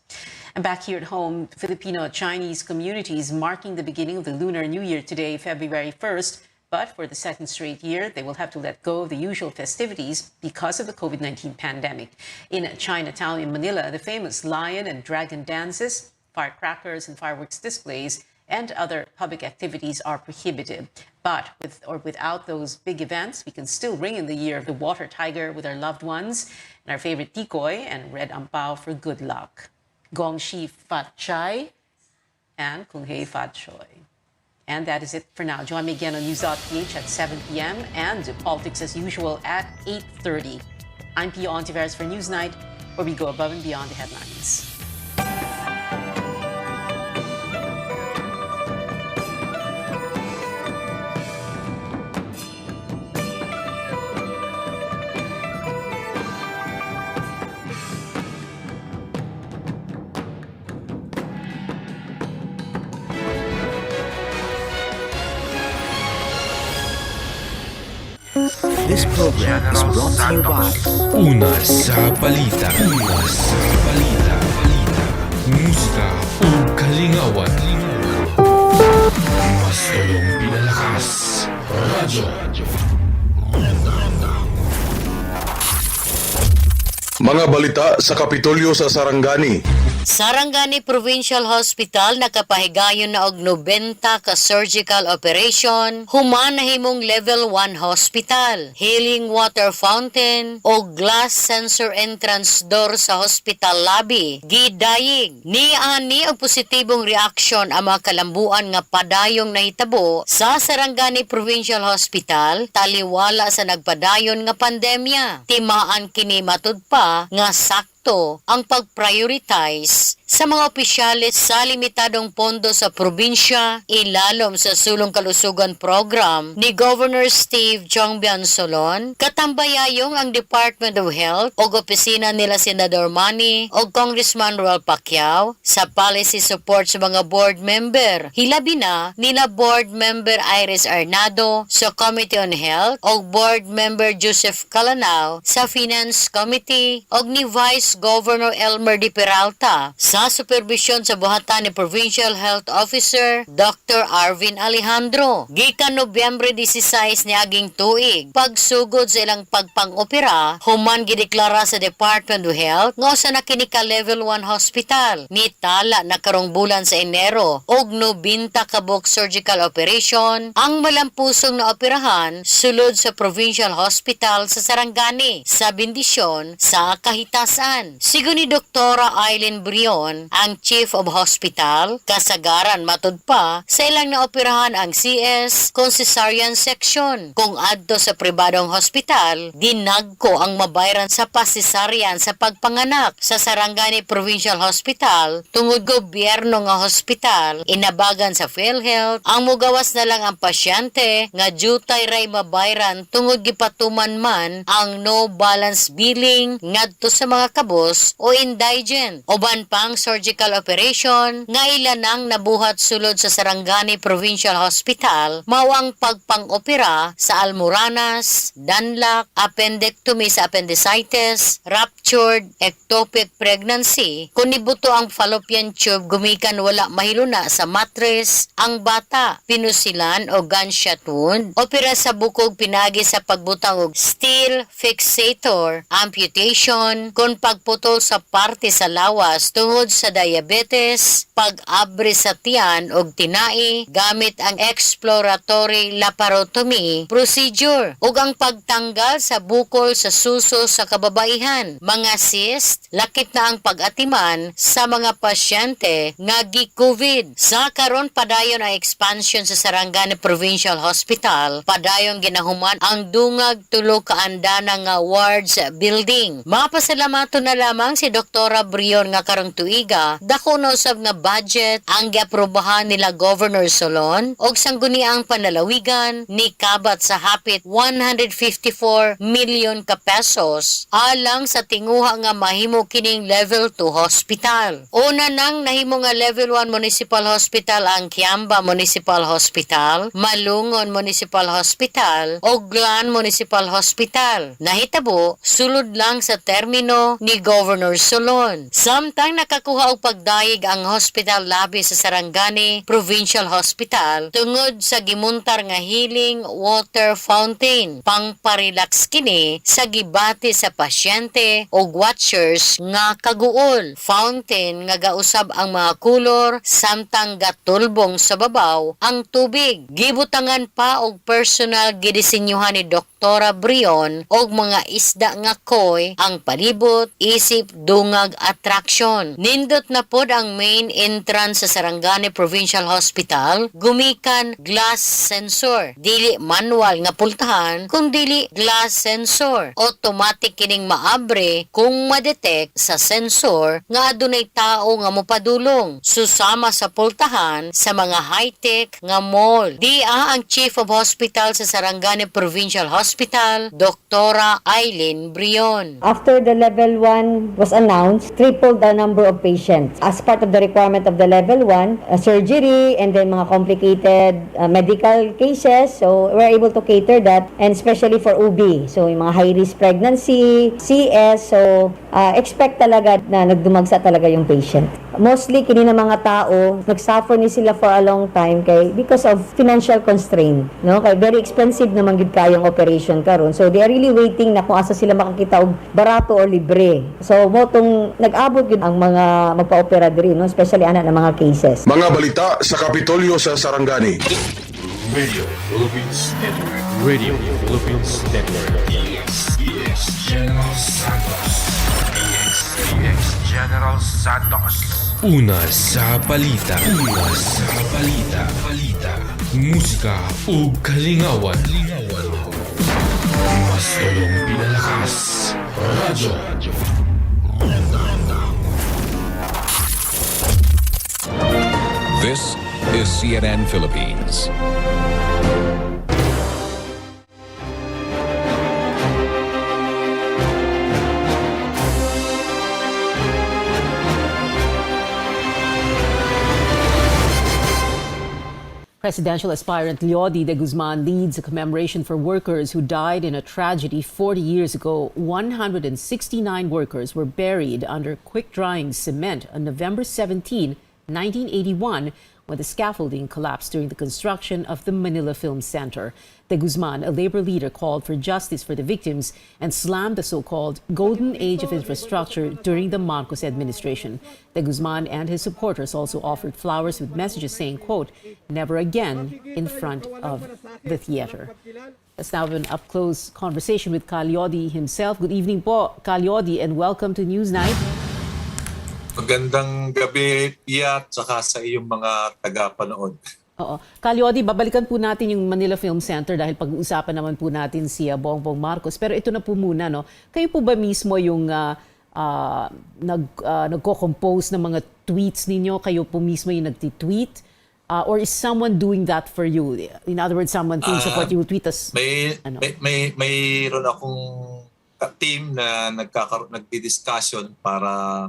And back here at home, Filipino-Chinese communities marking the beginning of the Lunar New Year today, February 1st. But for the second straight year, they will have to let go of the usual festivities because of the COVID-19 pandemic. In Chinatown in Manila, the famous lion and dragon dances, firecrackers and fireworks displays, and other public activities are prohibited. But with or without those big events, we can still ring in the year of the water tiger with our loved ones and our favorite tikoy and red ampao for good luck. Gong Shi Fat Chai and Kung Hei Fat Choi. And that is it for now. Join me again on News.ph at 7 p.m. and Politics as usual at 8:30. I'm Pio Ontiveros for Newsnight, where we go above and beyond the headlines. This program is brought to you by Una sa balita. Una sa balita. Musika o kalingawan. Mas tulong pinalakas. Radyo. Mga balita sa Kapitolyo sa Sarangani. Sarangani Provincial Hospital nakapahigayon na og 90 ka surgical operation, human nahimong level 1 hospital, healing water fountain o glass sensor entrance door sa hospital lobby. Gidayig ni ani og positibong reaksyon ang mga kalambuan nga padayong nahitabo sa Sarangani Provincial Hospital taliwala sa nagpadayon nga pandemya. Timaan kini matud pa nga ang pag-prioritize sa mga opisyalis sa limitadong pondo sa probinsya, ilalom sa Sulong Kalusugan Program ni Governor Steve Jongbian Solon, katambayayong ang Department of Health o opisina nila Senador Manny o Congressman Roel Pacquiao sa policy support sa mga board member. Hilabi na nila Board Member Iris Arnado sa Committee on Health o Board Member Joseph Calanao sa Finance Committee o ni Vice Governor Elmer Di Peralta sa supervisyon sa buhatan ni Provincial Health Officer Dr. Arvin Alejandro. Gikan Nobyembre 16 ni aging tuig, pagsugod sa ilang pagpang-opera, human gideklara sa Department of Health nga usa na kini ka level 1 hospital. Nitala na karong bulan sa Enero og 90 ka buok surgical operation ang malampusong na operahan sulod sa Provincial Hospital sa Sarangani sa bendisyon sa kahitasan. Sigo ni Doktora Aileen Brion, Brion ang Chief of Hospital, kasagaran matud pa sa ilang naoperahan ang CS kung cesarean section. Kung adto sa pribadong hospital, dinagko ang mabayran sa pasisaryan sa pagpanganak sa Sarangani Provincial Hospital tungod gobyerno nga hospital inabagan sa PhilHealth ang mugawas na lang ang pasyente nga jutay ray mabayran tungod gipatuman man ang no balance billing ngadto sa mga kabos o indigent. Uban pang surgical operation nga ilanang nabuhat sulod sa Sarangani Provincial Hospital mao ang pagpang-opera sa almoranas, danlak, appendectomy sa appendicitis, ruptured ectopic pregnancy, kung nibuto ang fallopian tube gumikan wala mahiluna sa mattress, ang bata pinusilan o gunshot wound, opera sa bukog pinagi sa pagbutang og steel fixator, amputation, kung pagputol sa parte sa lawas tungod sa diabetes, pag-abre sa tiyan og tinai gamit ang exploratory laparotomy procedure ug ang pagtanggal sa bukol sa suso sa kababaihan, mga cyst, lakip na ang pag-atiman sa mga pasyente nga gi-COVID. Sa karon padayon ang expansion sa Sarangani Provincial Hospital, padayon ginahuman ang dungag tulo ka andana nga wards building. Mapasalamato na lamang si Dr. Brion nga karong tuiga, dako na usab nga budget ang giaprobahan nila Governor Solon og sangguniang panalawigan ni kabat sa hapit 154 million ka pesos alang sa tinguha nga mahimo kining level 2 hospital. Una nang nahimo nga level 1 municipal hospital ang Kiamba Municipal Hospital, Malungon Municipal Hospital ug Glan Municipal Hospital. Nahitabo sulod lang sa termino ni Governor Solon. Samtang nakakuha og pagdayeg ang hospital labi sa Sarangani Provincial Hospital tungod sa gimuntar nga healing water fountain pangparelax kini sa gibati sa pasyente o watchers nga kaguol. Fountain nga gausab ang mga kulor samtang gatulbong sa babaw ang tubig. Gibutangan pa og personal gidisenyuhan ni Dr. Brion og mga isda nga koy ang palibot isip dungag attraction. Nindot na pod ang main entrance sa Sarangani Provincial Hospital gumikan glass sensor. Dili manual nga pultahan kung dili glass sensor. Automatic kining maabre kung madetect sa sensor nga adunay tao nga mopadulong. Susama sa pultahan sa mga high-tech nga mall. Dia ang Chief of Hospital sa Sarangani Provincial Hospital, Dr. Eileen Brion. After the level 1 was announced, tripled the number of patients. As part of the requirement of the level 1, surgery and then mga complicated medical cases. So we're able to cater that, and especially for OB. So yung mga high-risk pregnancy, CS, so expect talaga na nagdumagsa talaga yung patient. Mostly kini na mga tao nagsuffer ni sila for a long time kay because of financial constraint, no? Kay very expensive naman gid kayong operation karon. So they are really waiting na kung asa sila makakita og barato or libre. So mo tong nag-abot gid ang mga magpa-opera diri, no? Especially ana ng mga cases. Mga balita sa Kapitolyo sa Sarangani. Radio Philippines Network. Radio Philippines Network. DX General Santos. DX General Santos. Una sa balita. Una sa balita. Musika o kalingawan. Mas tulong pinalakas. Radyo. This is CNN Philippines. Presidential aspirant Leody de Guzman leads a commemoration for workers who died in a tragedy 40 years ago. 169 workers were buried under quick-drying cement on November 17, 1981, when the scaffolding collapsed during the construction of the Manila Film Center. De Guzman, a labor leader, called for justice for the victims and slammed the so-called golden age of infrastructure during the Marcos administration. De Guzman and his supporters also offered flowers with messages saying, quote, "Never again" in front of the theater. Let's now have an up-close conversation with Ka Leody himself. Good evening po, Ka Leody, and welcome to Newsnight. Magandang gabi, Pia, at saka sa iyong mga tagapanood. Oo. Calyodi, babalikan po natin yung Manila Film Center dahil pag-uusapan naman po natin si Bongbong Marcos. Pero ito na po muna, no? Kayo po ba mismo yung nagko-compose ng mga tweets ninyo? Kayo po mismo yung nagtitweet? Or is someone doing that for you? In other words, someone thinks of what you tweet as... Mayroon akong team na nagdi-discussion para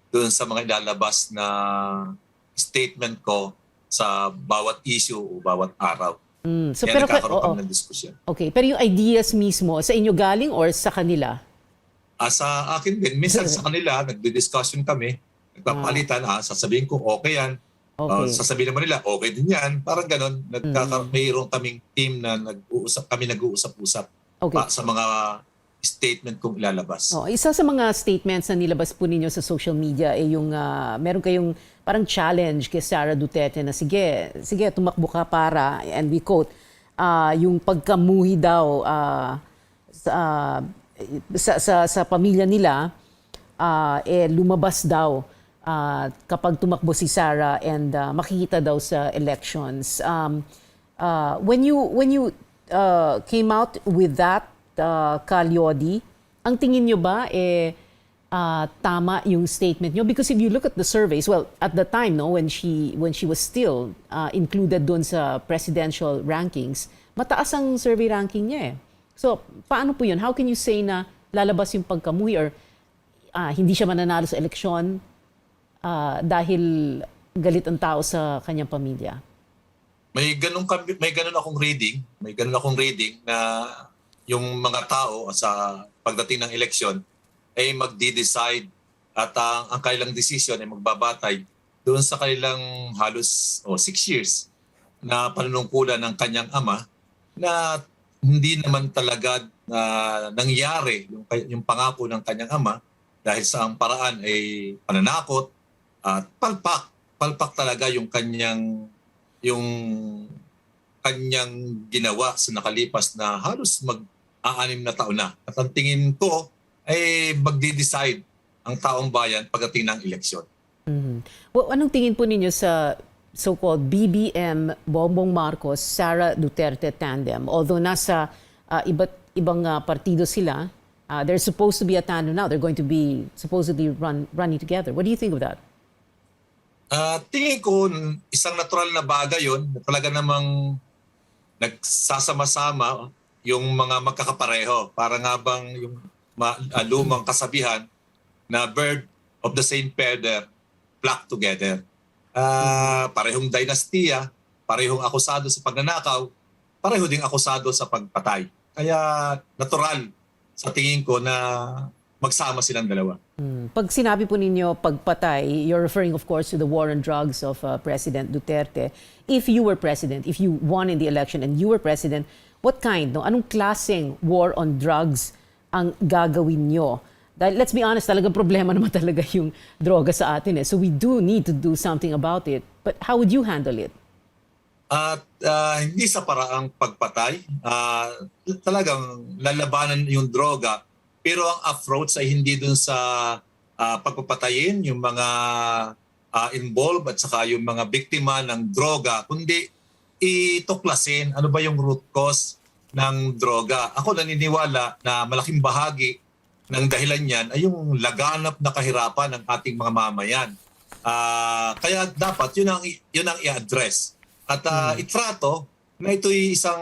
doon sa mga ilalabas na statement ko sa bawat issue o bawat araw. So, Kaya pero, nagkakaroon kami ng diskusyon. Okay, pero yung ideas mismo, sa inyo galing or sa kanila? Sa akin din, minsan sa kanila, nagdi-discussion kami, nagpapalitan, sasabihin ko, okay yan. Okay. Sasabihin naman nila, okay din yan. Parang ganon, mayroon kaming team na nag-uusap-usap Okay. sa mga statement kong ilalabas. Isa sa mga statements na nilabas po ninyo sa social media ay yung meron kayong parang challenge kay Sara Duterte na sige, tumakbo ka para, and we quote, yung pagkamuhi daw sa pamilya nila, lumabas daw kapag tumakbo si Sara and makikita daw sa elections. When you came out with that, Calyodi, ang tingin nyo ba tama yung statement nyo? Because if you look at the surveys, well, at the time, no, when she was still included doon sa presidential rankings, mataas ang survey ranking niya eh. So, paano po yun? How can you say na lalabas yung pagkamuhi or hindi siya mananalo sa eleksyon dahil galit ang tao sa kanyang pamilya? May ganun akong reading na yung mga tao sa pagdating ng eleksyon ay magdi-decide at ang kanilang decision ay magbabatay doon sa kanilang halos 6 years na panunungkulan ng kanyang ama na hindi naman talaga nangyari yung pangako ng kanyang ama dahil sa ang paraan ay pananakot at palpak talaga yung kanyang ginawa sa nakalipas na halos mag-6 na taon na. At ang tingin ko ay magdi-decide ang taong bayan pagdating ng eleksyon. Well, anong tingin po ninyo sa so-called BBM Bongbong Marcos, Sara Duterte tandem? Although nasa iba't ibang partido sila, they're supposed to be a tandem now. They're going to be supposedly running together. What do you think of that? Tingin ko isang natural na bagay yun. Talaga namang nagsasama-sama yung mga magkakapareho. Para nga bang yung lumang kasabihan na bird of the same feather flock together. Parehong dinastiya, parehong akusado sa pagnanakaw, pareho ding akusado sa pagpatay. Kaya natural sa tingin ko na magsama silang dalawa. Pag sinabi po ninyo pagpatay, you're referring of course to the war on drugs of President Duterte. If you were president, if you won in the election and you were president, what kind, no? Anong klaseng war on drugs ang gagawin nyo? Dahil let's be honest, talagang problema naman talaga yung droga sa atin eh. So we do need to do something about it. But how would you handle it? Hindi sa paraang pagpatay. Talagang lalabanan yung droga. Pero ang approach ay hindi dun sa pagpapatayin yung mga involved at saka yung mga biktima ng droga, kundi ituklasin ano ba yung root cause ng droga. Ako naniniwala na malaking bahagi ng dahilan niyan ay yung laganap na kahirapan ng ating mga mamayan. Kaya dapat yun ang i-address. At itrato na ito'y isang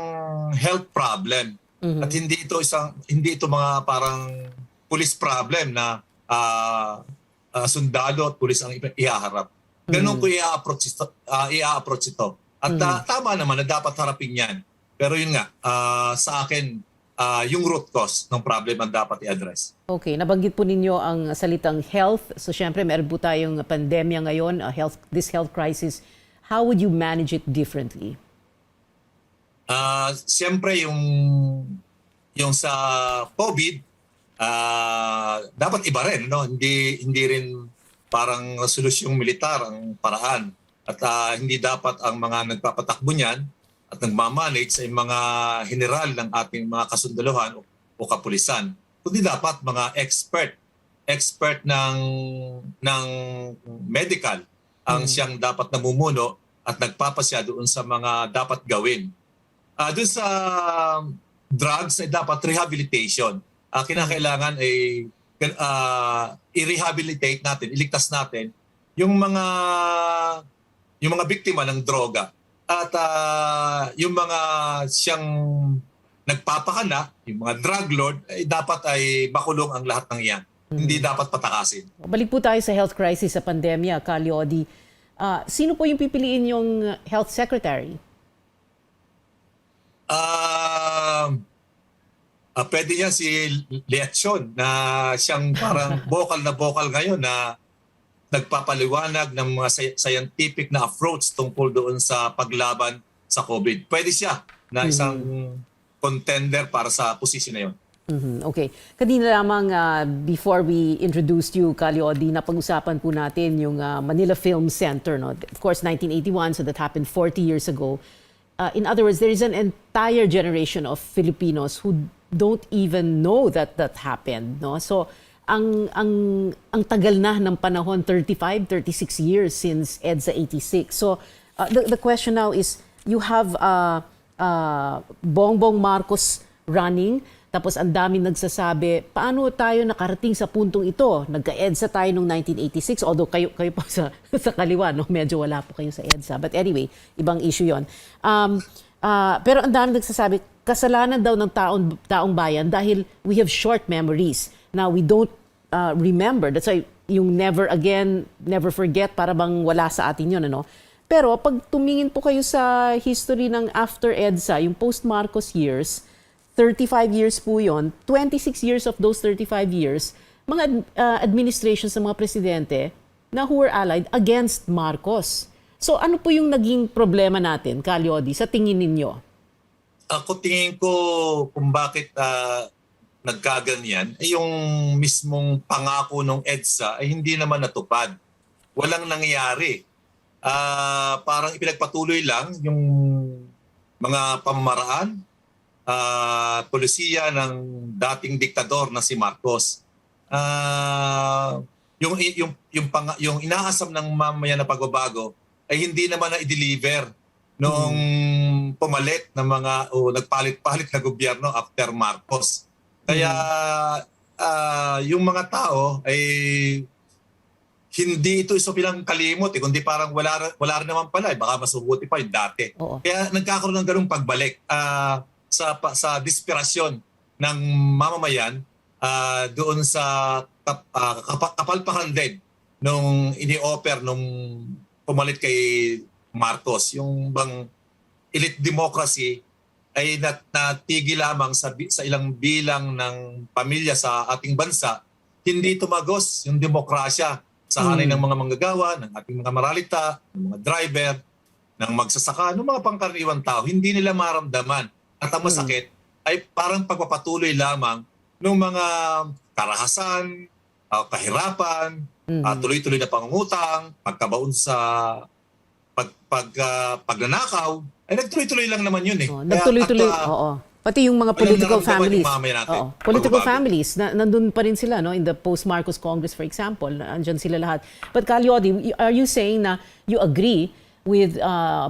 health problem. At hindi ito mga parang police problem na sundalo at police ang ihaharap. Ganun ko i-approach ito. At tama naman na dapat harapin yan. Pero yun nga, sa akin, yung root cause ng problem ang dapat i-address. Okay, nabanggit po ninyo ang salitang health. So syempre, meron po tayong pandemya ngayon, this health crisis. How would you manage it differently? Siyempre, yung sa COVID, dapat iba rin. No? Hindi rin parang solusyong militar ang paraan. At hindi dapat ang mga nagpapatakbo niyan at nagmamanage ay mga general ng ating mga kasundaluhan o kapulisan. Kundi dapat mga expert expert ng medical ang siyang dapat namumuno at nagpapasya doon sa mga dapat gawin. Doon sa drugs ay dapat rehabilitation. Kinakailangan ay i-rehabilitate natin, iligtas natin yung mga biktima ng droga at yung mga siyang nagpapakala, yung mga drug lord, ay dapat ay makulong ang lahat ng iyan. Hindi dapat patakasin. Balik po tayo sa health crisis sa pandemya, Calyodi. Sino po yung pipiliin yung health secretary? Pwede niya si Leacon na siyang parang vocal na vocal ngayon na nagpapaliwanag ng mga scientific na approach tungkol doon sa paglaban sa COVID. Pwede siya na isang contender para sa posisyon na yun. Okay. Kanina lamang before we introduced you, Calyodi, napag-usapan po natin yung Manila Film Center. No? Of course, 1981, so that happened 40 years ago. In other words, there is an entire generation of Filipinos who don't even know that happened. No? So, ang tagal na ng panahon, 35, 36 years since EDSA 86. So, the question now is, you have Bongbong Marcos running, tapos ang daming nagsasabi, paano tayo nakarating sa puntong ito? Nagka-EDSA tayo noong 1986, although kayo pa sa kaliwa, no? Medyo wala po kayo sa EDSA. But anyway, ibang issue yon. Pero ang daming nagsasabi, kasalanan daw ng taong bayan dahil we have short memories. Now, we don't remember. That's why yung never again, never forget, para bang wala sa atin yun, ano? Pero pag tumingin po kayo sa history ng after EDSA, yung post-Marcos years, 35 years po yun, 26 years of those 35 years, mga administrations ng mga presidente na who were allied against Marcos. So ano po yung naging problema natin, Calyodi, sa tingin ninyo? Ako tingin ko kung bakit nagkaganyan, ay yung mismong pangako ng EDSA ay hindi naman natupad. Walang nangyari. Parang ipinagpatuloy lang yung mga pamamaraan, polisiya ng dating diktador na si Marcos. Yung inaasam ng mamaya na pagbabago ay hindi naman na i-deliver nung pumalit ng mga nagpalit-palit na gobyerno after Marcos. Kaya yung mga tao ay hindi ito isa bilang kalimot, kundi parang wala rin naman pala, baka mas mabuti pa yung dati. Kaya nagkakaroon ng ganung pagbalik sa desperasyon ng mamamayan doon sa kapalpakan din nung ini-offer nung pumalit kay Marcos. Yung bang elite democracy ay natigil lamang sa ilang bilang ng pamilya sa ating bansa, hindi tumagos yung demokrasya sa hanay ng mga manggagawa, ng ating mga maralita, ng mga driver, ng magsasaka, ng mga pangkaraniwang tao. Hindi nila maramdaman. At ang masakit ay parang pagpapatuloy lamang ng mga karahasan, kahirapan, tuloy-tuloy na pangungutang, pagkabaon sa pagnanakaw, ay nagtuloy-tuloy lang naman yun eh. Nagtuloy-tuloy, oo. Pati yung mga political families. Political families, nandun pa rin sila, no? In the post-Marcos Congress, for example, andyan sila lahat. But Calyodi, are you saying na you agree with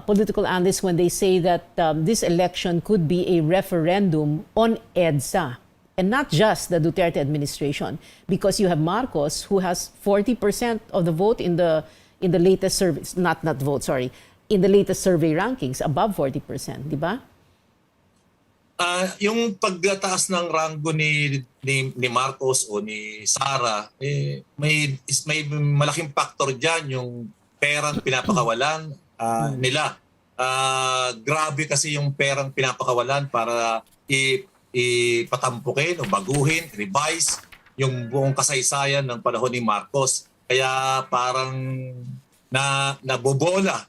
political analysts when they say that this election could be a referendum on EDSA and not just the Duterte administration? Because you have Marcos, who has 40% of the vote in the latest survey, in the latest survey rankings, above 40%, di ba? Yung pagtaas ng rango ni Marcos o ni Sara, may malaking factor diyan yung perang pinapakawalan nila. Grabe kasi yung perang pinapakawalan para ipatampukin o baguhin, revise yung buong kasaysayan ng panahon ni Marcos. Kaya parang nabobola,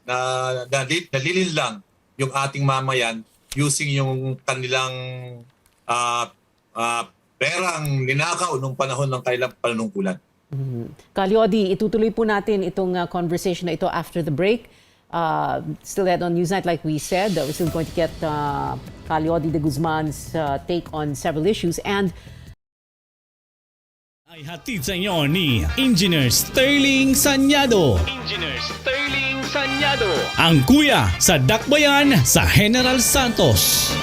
nalilin lang yung ating mamayan using yung kanilang perang ninakaw nung panahon ng kailang panunungkulan. Calyodi, itutuloy po natin itong conversation na ito after the break. Still ahead on Newsnight, like we said, we're still going to get Calyodi de Guzman's take on several issues. And Ay hatid sa inyo ni Engineer Sterling Sanyado. Ang kuya sa dakbayan sa General Santos.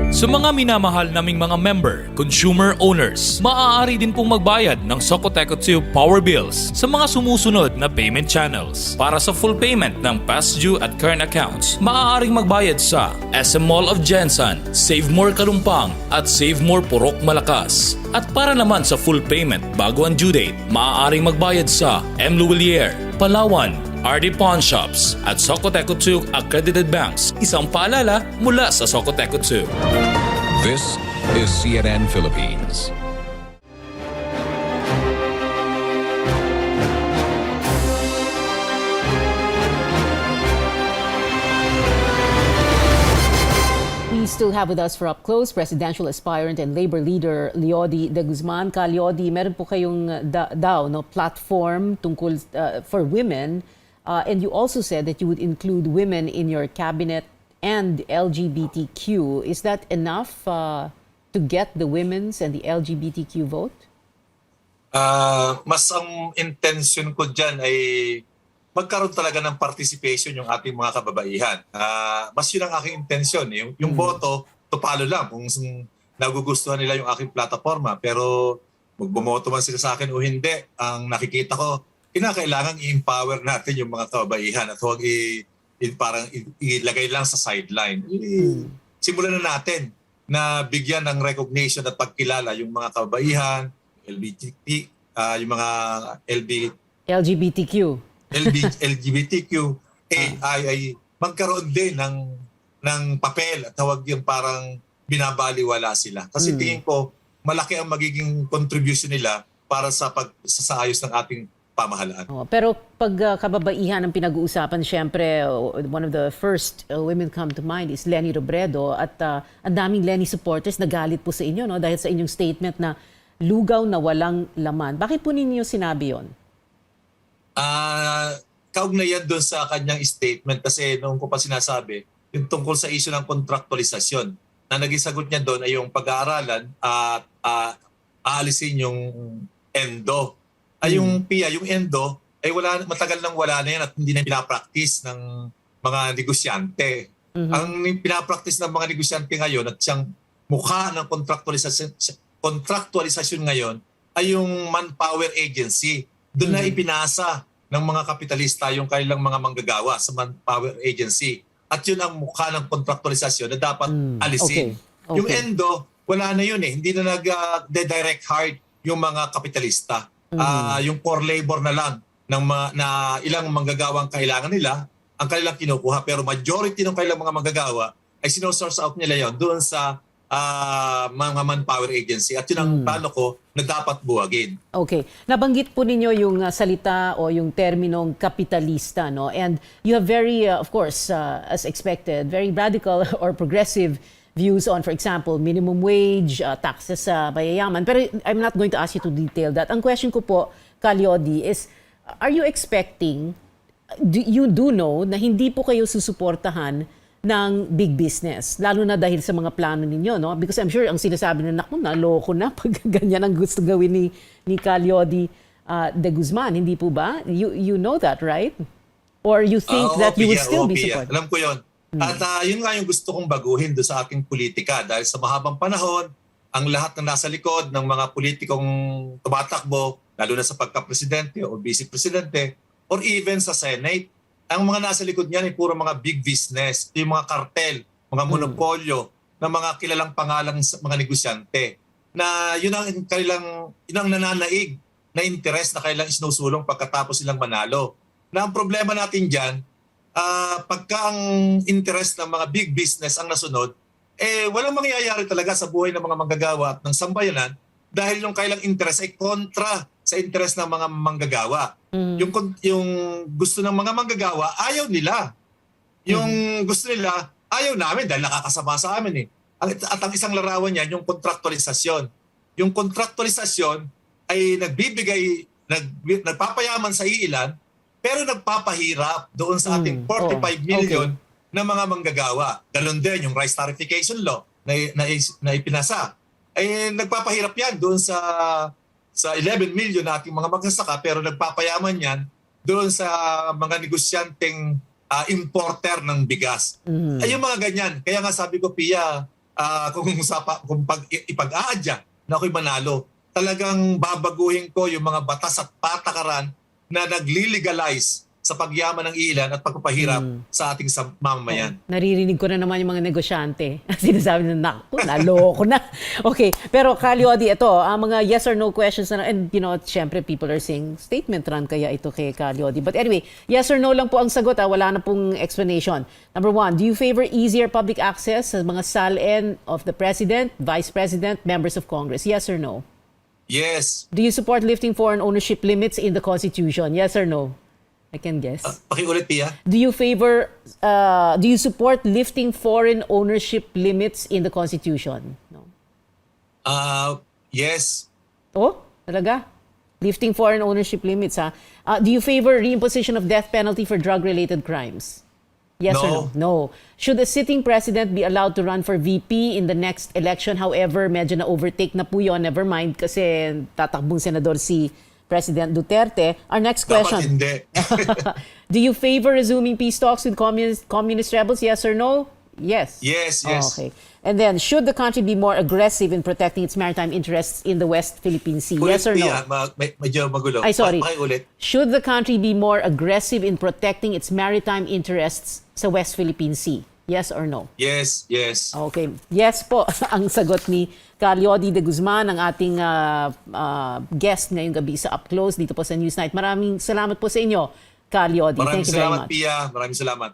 Sa mga minamahal naming mga member, consumer owners, maaari din pong magbayad ng Socoteco Tube Power Bills sa mga sumusunod na payment channels. Para sa full payment ng past due at current accounts, maaaring magbayad sa SM Mall of Jensen, Save More Kalumpang at Save More Purok Malakas. At para naman sa full payment bago ang due date, maaaring magbayad sa M. Luwilier, Palawan, RD Pawn Shops at Socoteco 2 Accredited Banks. Isang paalala mula sa Socoteco 2. This is CNN Philippines. We still have with us for up close presidential aspirant and labor leader Leody De Guzman. Leody, meron po kayong platform tungkol for women. And you also said that you would include women in your cabinet and LGBTQ. Is that enough to get the women's and the LGBTQ vote? Mas ang intention ko dyan ay magkaroon talaga ng participation yung ating mga kababaihan. Mas yun ang aking intention. Yung boto, tupalo lang kung nagugustuhan nila yung aking plataforma. Pero magbumoto man sila sa akin o hindi, ang nakikita ko, kinakailangan i-empower natin yung mga kababaihan at huwag parang ilagay lang sa sideline. Simulan na natin na bigyan ng recognition at pagkilala yung mga kababaihan, yung mga LGBTQ. LGBTQ, ay magkaroon din ng papel at huwag yung parang binabaliwala sila. Kasi tingin ko, malaki ang magiging contribution nila para sa pagsasaayos ng ating pamahalaan. Pero pag kababaihan ang pinag-uusapan, syempre, one of the first women come to mind is Leni Robredo at ang daming Leni supporters nagalit po sa inyo dahil sa inyong statement na lugaw na walang laman. Bakit po ninyo sinabi yun? Kaugnayan doon sa kanyang statement kasi noong ko pa sinasabi, yung tungkol sa issue ng kontraktualisasyon na naging sagot niya doon ay yung pag-aaralan at aalisin yung endo. Yung PIA, yung endo, ay matagal nang wala na yan at hindi na pinapractice ng mga negosyante. Ang pinapractice ng mga negosyante ngayon at siyang mukha ng kontraktualisasyon ngayon ay yung manpower agency. Doon na ipinasa ng mga kapitalista yung kanilang mga manggagawa sa manpower agency. At yun ang mukha ng kontraktualisasyon na dapat alisin. Okay. Yung endo, wala na yun Hindi na nag-direct hire yung mga kapitalista. Yung core labor na lang na ilang manggagawang kailangan nila ang kanilang kinukuha. Pero majority ng kanilang mga manggagawa ay sinosource out nila yon doon sa mga manpower agency. At yun ang plano ko na dapat buwagin. Okay. Nabanggit po ninyo yung salita o yung terminong kapitalista. And you have very, of course, as expected, very radical or progressive views on, for example, minimum wage, taxes sa mayayaman. Pero I'm not going to ask you to detail that. Ang question ko po, Leody, is are you expecting, you do know na hindi po kayo susuportahan ng big business, lalo na dahil sa mga plano ninyo, Because I'm sure ang sinasabi na, naloko na pag ganyan ang gusto gawin ni Leody De Guzman. Hindi po ba? You know that, right? Or you think that you would still be supported? Alam ko yun. At yun nga yung gusto kong baguhin doon sa aking politika dahil sa mahabang panahon, ang lahat ng nasa likod ng mga politikong tumatakbo, lalo na sa pagka-presidente o vice-presidente, or even sa Senate, ang mga nasa likod niyan ay puro mga big business, yung mga kartel, mga monopolyo, ng mga kilalang pangalang mga negosyante, na yun ang nananaig na interest na kailang isinusulong pagkatapos silang manalo. Na ang problema natin dyan, pagka ang interest ng mga big business ang nasunod, walang mangyayari talaga sa buhay ng mga manggagawa at ng sambayanan dahil yung kailang interest ay kontra sa interest ng mga manggagawa. Yung gusto ng mga manggagawa, ayaw nila Yung gusto nila, ayaw namin dahil nakakasama sa amin eh. At ang isang larawan niyan, yung kontraktualisasyon. Yung kontraktualisasyon ay nagpapayaman sa iilan, pero nagpapahirap doon sa ating 45 million na mga manggagawa. Ganon din yung rice tarification law na ipinasa. Ay nagpapahirap yan doon sa 11 million na ating mga magsasaka, pero nagpapayaman yan doon sa mga negosyanteng importer ng bigas. Ay yung mga ganyan. Kaya nga sabi ko, Pia, kung ipag-aadya na ako'y manalo, talagang babaguhin ko yung mga batas at patakaran na naglilegalize sa pagyaman ng ilan at pagpapahirap sa ating mamamayan. Naririnig ko na naman yung mga negosyante. Sinasabi na, naku, naloko na. Okay, pero Calyodi, ito, mga yes or no questions na, and you know, syempre people are saying, statement run kaya ito kay Calyodi. But anyway, yes or no lang po ang sagot, wala na pong explanation. Number 1, do you favor easier public access sa mga SALN of the President, Vice President, members of Congress? Yes or no? Yes. Do you support lifting foreign ownership limits in the Constitution? Yes or no? I can guess. Pakiulit, Pia. Do you support lifting foreign ownership limits in the Constitution? No. Yes. Oh, talaga? Lifting foreign ownership limits, ha? Do you favor reimposition of death penalty for drug-related crimes? Yes or no? No. Should a sitting president be allowed to run for VP in the next election? However, medyo na-overtake na po yun. Never mind, kasi tatakbong senador si President Duterte. Our next question. Dapat hindi. Do you favor resuming peace talks with communist rebels? Yes or no? Yes. Yes. Okay. And then, should the country be more aggressive in protecting its maritime interests in the West Philippine Sea? Yes or no? Medyo magulo. Ay, sorry. Pakiulit. Should the country be more aggressive in protecting its maritime interests sa West Philippine Sea? Yes or no? Yes. Yes. Okay. Yes po ang sagot ni Calyodi de Guzman, ang ating guest ngayong gabi sa Up Close dito po sa Newsnight. Maraming salamat po sa inyo, Calyodi. Thank you very much. Maraming salamat, Pia. Maraming salamat.